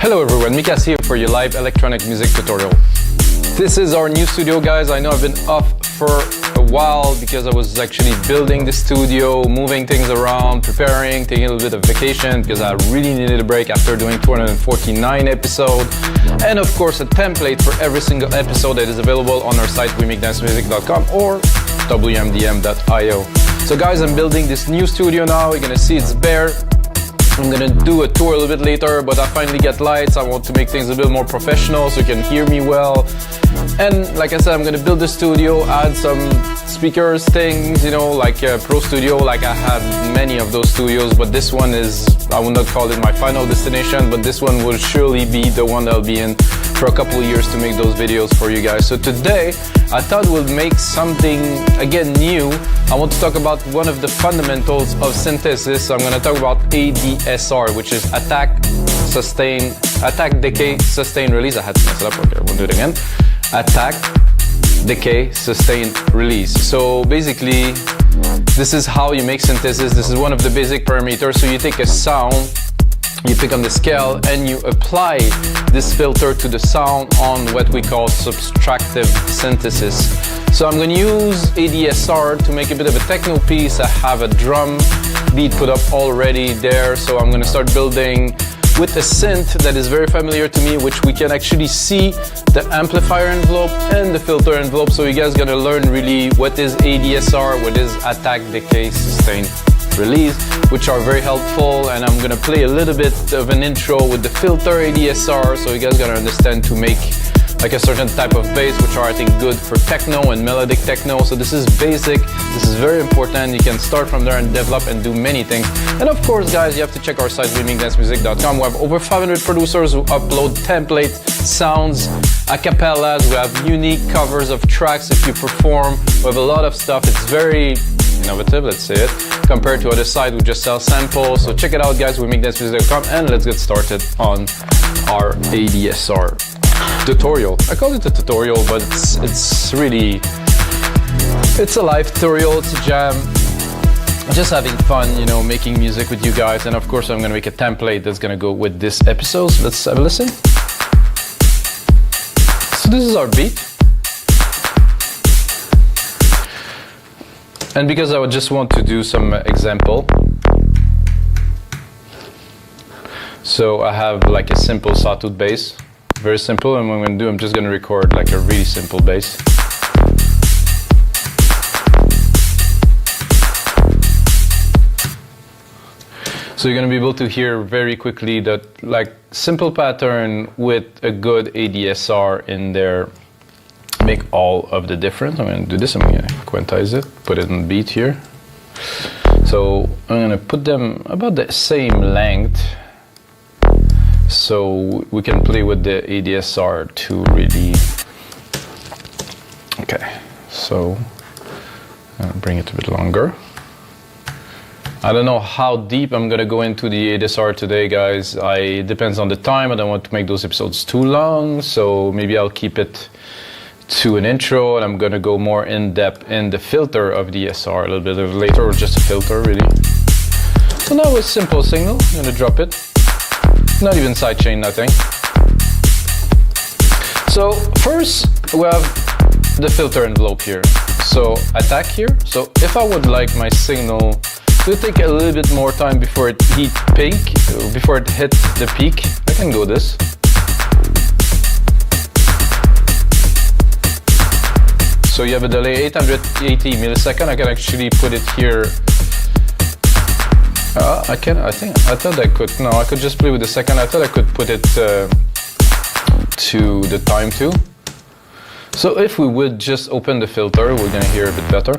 Hello everyone, Mikas here for your live electronic music tutorial. This is our new studio, guys. I know I've been off for a while because I was actually building the studio, moving things around, preparing, taking a little bit of vacation because I really needed a break after doing 249 episodes. And of course a template for every single episode that is available on our site wemakedancemusic.com or wmdm.io. So guys, I'm building this new studio now. You're gonna see it's bare. I'm gonna do a tour a little bit later, but I finally get lights. I want to make things a bit more professional so you can hear me well. And like I said, I'm gonna build the studio, add some speakers, things, you know, like a Pro Studio, like I have many of those studios, but this one is, I would not call it my final destination, but this one will surely be the one that I'll be in for a couple of years to make those videos for you guys. So today, I thought we'll make something, again, new. I want to talk about one of the fundamentals of synthesis. So I'm gonna talk about ADSR, which is attack, decay, sustain, release. I had to mess it up, okay, we'll do it again. Attack, decay, sustain, release. So basically, this is how you make synthesis. This is one of the basic parameters. So you take a sound, you pick on the scale, and you apply this filter to the sound on what we call subtractive synthesis. So I'm going to use ADSR to make a bit of a techno piece. I have a drum beat put up already there, so I'm going to start building with a synth that is very familiar to me, which we can actually see the amplifier envelope and the filter envelope. So you guys are going to learn really what is ADSR, what is attack, decay, sustain, release, which are very helpful. And I'm gonna play a little bit of an intro with the filter ADSR, so you guys gotta understand to make like a certain type of bass, which are I think good for techno and melodic techno. So this is basic, this is very important. You can start from there and develop and do many things. And of course, guys, you have to check our site wemakedancemusic.com. We have over 500 producers who upload templates, sounds, acapellas. We have unique covers of tracks if you perform. We have a lot of stuff. It's very innovative, let's say it, compared to other sites who just sell samples. So check it out, guys, wemakedancemusic.com, and let's get started on our ADSR tutorial. I call it a tutorial, but it's really, it's a live tutorial, it's a jam. Just having fun, you know, making music with you guys. And of course, I'm gonna make a template that's gonna go with this episode. So let's have a listen. So this is our beat. And because I would just want to do some example, so I have like a simple sawtooth bass, very simple, and what I'm going to do, I'm just going to record like a really simple bass. So you're going to be able to hear very quickly that like simple pattern with a good ADSR in there make all of the difference. I'm going to do this, I'm going to quantize it, put it in beat here. So I'm going to put them about the same length so we can play with the ADSR to really, okay, so I'm going to bring it a bit longer. I don't know how deep I'm going to go into the ADSR today, guys. It depends on the time. I don't want to make those episodes too long, so maybe I'll keep it to an intro, and I'm gonna go more in depth in the filter of the SR a little bit later, or just a filter really. So now a simple signal, I'm gonna drop it. Not even sidechain, nothing. So first we have the filter envelope here. So attack here. So if I would like my signal to take a little bit more time before it hit the peak, I can go this. So you have a delay 880 milliseconds. I can actually put it here. I thought I could. No, I could just play with the second. I thought I could put it to the time too. So if we would just open the filter, we're gonna hear a bit better.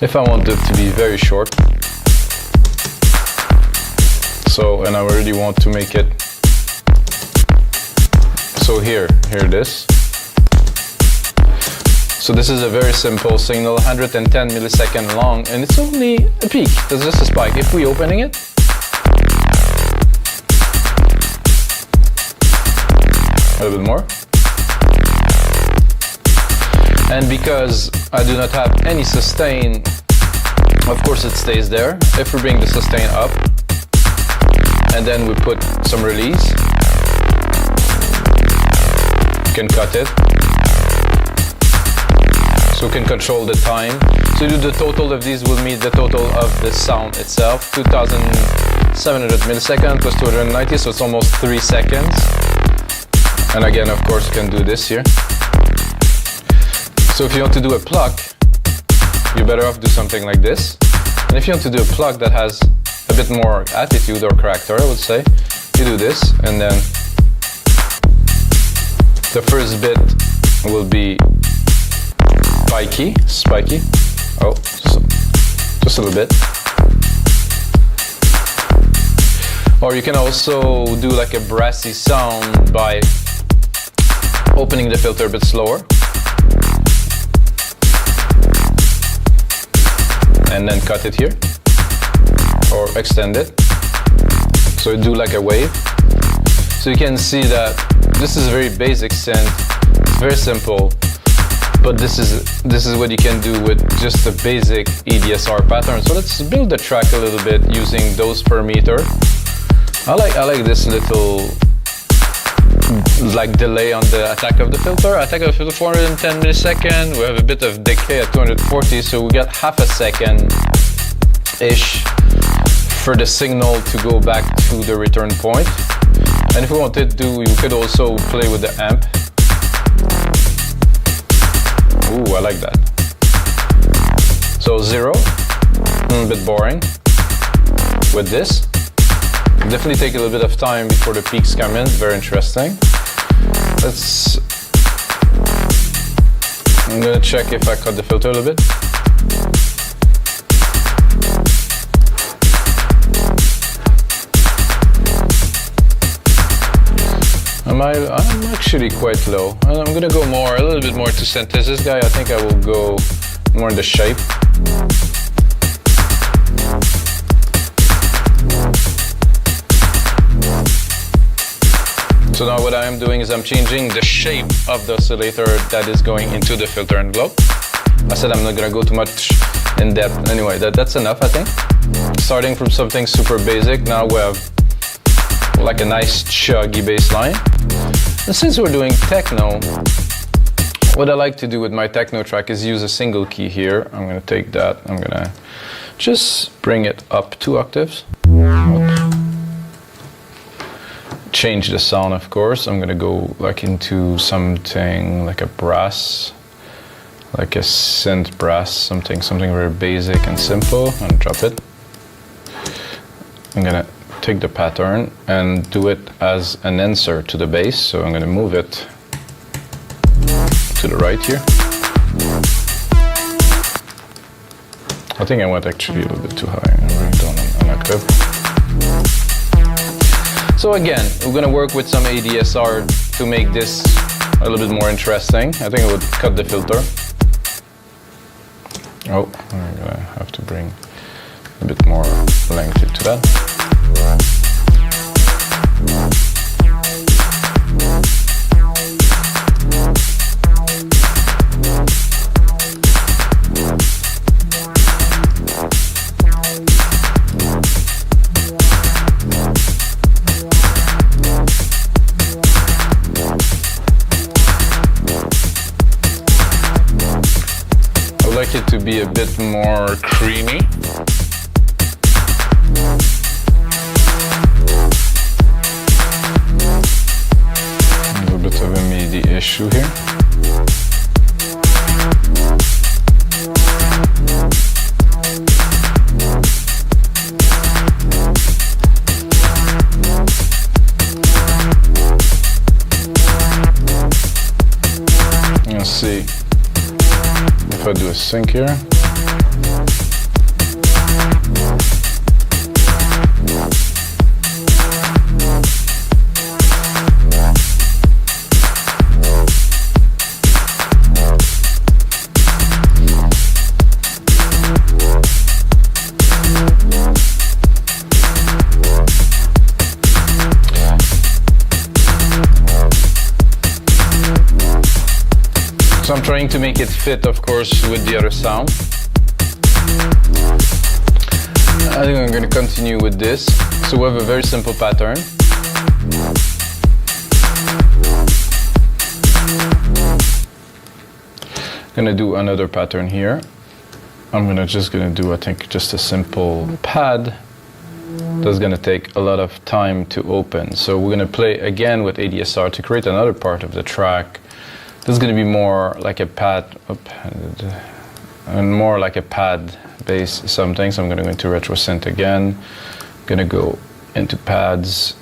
If I want it to be very short. So, and I really want to make it. So here it is. So this is a very simple signal, 110 milliseconds long, and it's only a peak. There's just a spike. If we're opening it, a little bit more. And because I do not have any sustain, of course it stays there. If we bring the sustain up, and then we put some release. You can cut it. So we can control the time. So the total of these will meet the total of the sound itself, 2700 milliseconds plus 290, so it's almost 3 seconds. And again, of course, you can do this here. So if you want to do a pluck, you're better off do something like this. And if you want to do a pluck that has a bit more attitude or character, I would say, you do this, and then the first bit will be spiky. Oh, so just a little bit. Or you can also do like a brassy sound by opening the filter a bit slower. And then cut it here. Or extend it. So you do like a wave. So you can see that this is a very basic synth. It's very simple. But this is what you can do with just a basic ADSR pattern. So let's build the track a little bit using those per meter. I like this little like delay on the attack of the filter. Attack of the filter 410 milliseconds. We have a bit of decay at 240, so we got half a second ish for the signal to go back to the return point. And if we wanted to, we could also play with the amp. Ooh, I like that. So 0, a bit boring. With this, definitely take a little bit of time before the peaks come in. Very interesting. I'm gonna check if I cut the filter a little bit. I'm actually quite low. I'm gonna go a little bit more to synthesis guy. I think I will go more in the shape. So now what I am doing is I'm changing the shape of the oscillator that is going into the filter envelope. I said I'm not gonna go too much in depth. Anyway, that's enough, I think. Starting from something super basic, now we have like a nice chuggy bass line. And since we're doing techno, what I like to do with my techno track is use a single key here. I'm gonna take that, I'm gonna just bring it up 2 octaves. Change the sound, of course. I'm gonna go like into something like a brass, like a synth brass, something very basic and simple, and drop it. I'm gonna take the pattern and do it as an insert to the bass, so I'm going to move it to the right here. I think I went actually a little bit too high. I'm going down an octave. So again, we're going to work with some ADSR to make this a little bit more interesting. I think I would cut the filter. Oh, I'm going to have to bring a bit more length into that. I would like it to be a bit more creamy. Of a MIDI issue here. Let's see if I do a sync here. So I'm trying to make it fit, of course, with the other sound. I think I'm going to continue with this. So we have a very simple pattern. I'm going to do another pattern here. I'm just going to do, I think, just a simple pad. That's going to take a lot of time to open. So we're going to play again with ADSR to create another part of the track. This is going to be more like a pad, and more like a pad based something. So I'm going to go into retro synth again. I'm going to go into pads.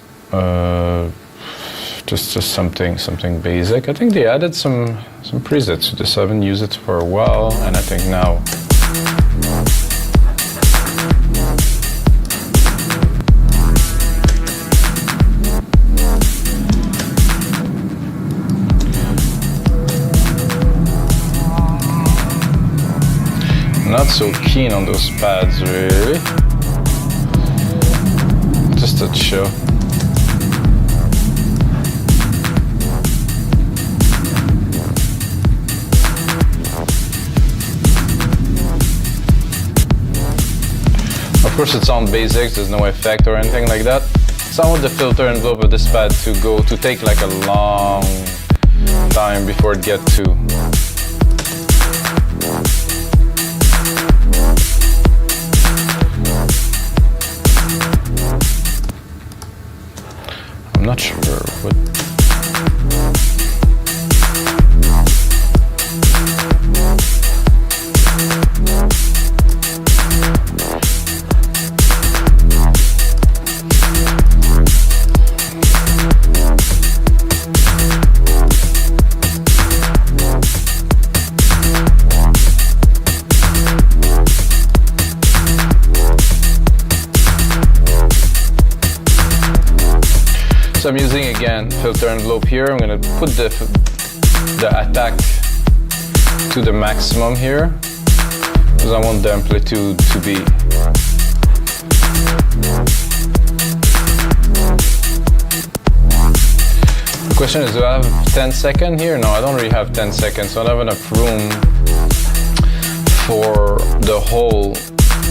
Just something basic. I think they added some presets to this. I haven't used it for a while, and I think now. Not so keen on those pads, really. Just to show. Of course, it's on basics. There's no effect or anything like that. So I want the filter envelope of this pad to take like a long time before it gets to. I'm not sure what. So I'm using again filter envelope here. I'm going to put the attack to the maximum here because I want the amplitude to be the question is, do I have 10 seconds here? No, I don't really have 10 seconds, so I don't have enough room for the whole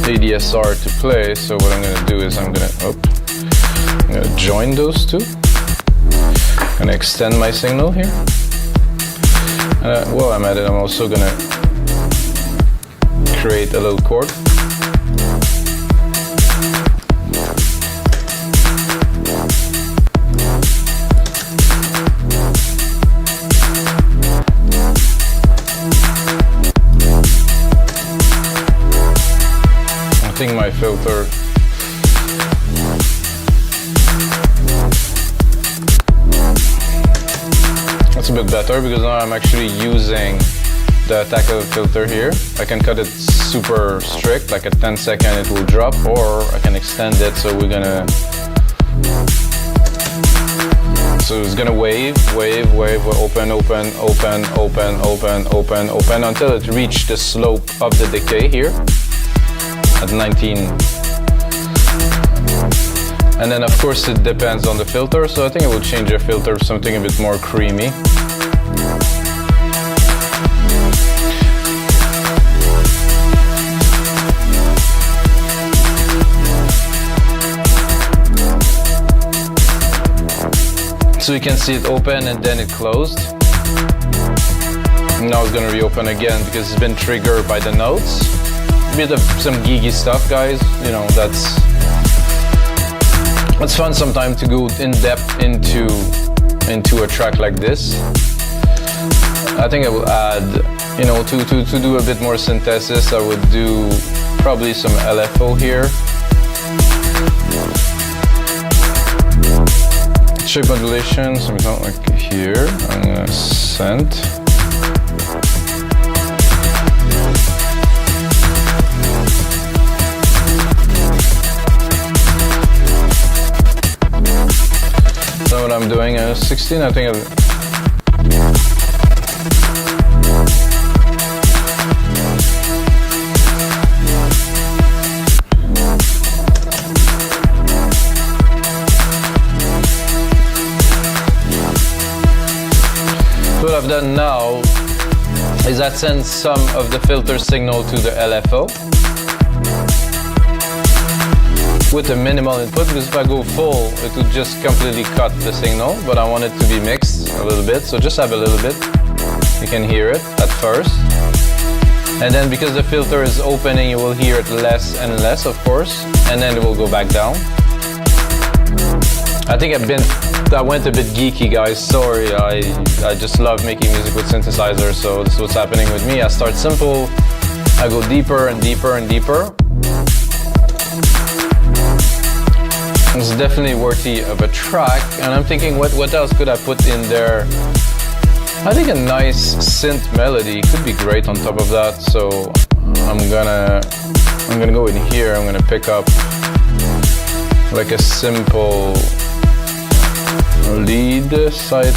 ADSR to play. So what I'm going to do is I'm going to join those two. I'm going to extend my signal here. While I'm at it, I'm also going to create a little chord. I think my filter that's a bit better because now I'm actually using the attack of the filter here. I can cut it super strict, like at 10 seconds it will drop, or I can extend it. So we're gonna, so it's gonna wave, open until it reaches the slope of the decay here at 19. And then of course it depends on the filter, so I think I will change the filter to something a bit more creamy. So you can see it open and then it closed. Now it's gonna reopen again because it's been triggered by the notes. A bit of some geeky stuff, guys, you know, that's it's fun sometimes to go in depth into a track like this. I think I will add, you know, to do a bit more synthesis, I would do probably some LFO here. Shape modulation, something like here. I'm gonna synth. So what I'm doing is 16, I think what I've done now is I send some of the filter signal to the LFO. with a minimal input, because if I go full, it would just completely cut the signal, but I want it to be mixed a little bit, so just have a little bit. You can hear it at first. And then because the filter is opening, you will hear it less and less, of course, and then it will go back down. I think I went a bit geeky, guys, sorry. I just love making music with synthesizers, so this is what's happening with me. I start simple, I go deeper and deeper and deeper. It's definitely worthy of a track, and I'm thinking what else could I put in there? I think a nice synth melody could be great on top of that, so I'm gonna go in here. I'm gonna pick up like a simple lead side.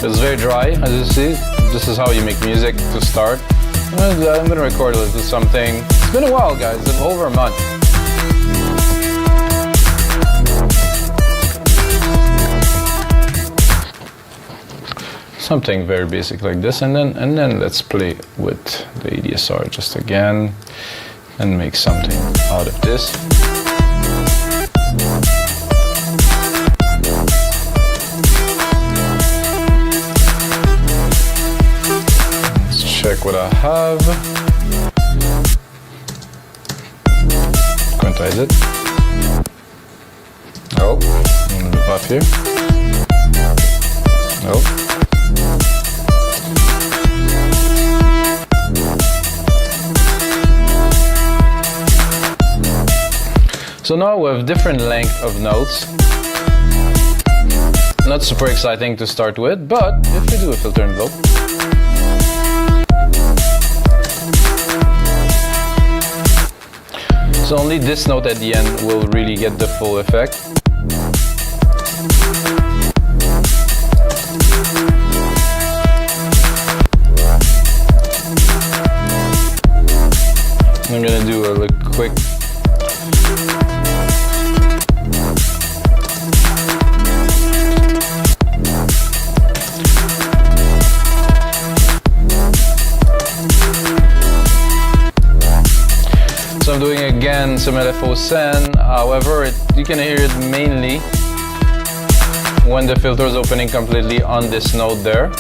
It's very dry, as you see. This is how you make music to start. I'm gonna record a little something. It's been a while, guys, over a month. Something very basic like this, and then let's play with the ADSR just again and make something out of this. Check what I have. Quantize it. Oh, a little bit off here. Oh. So now we have different length of notes. Not super exciting to start with, but if we do a filter envelope, so only this note at the end will really get the full effect. I'm gonna do a quick So I'm doing again some LFO sen, however you can hear it mainly when the filter is opening completely on this note there.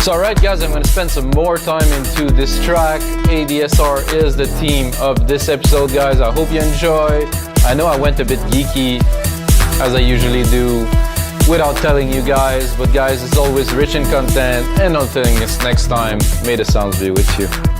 So alright guys, I'm going to spend some more time into this track. ADSR is the theme of this episode, guys. I hope you enjoy. I know I went a bit geeky, as I usually do, without telling you guys, but guys, it's always rich in content, and until next time, may the sounds be with you.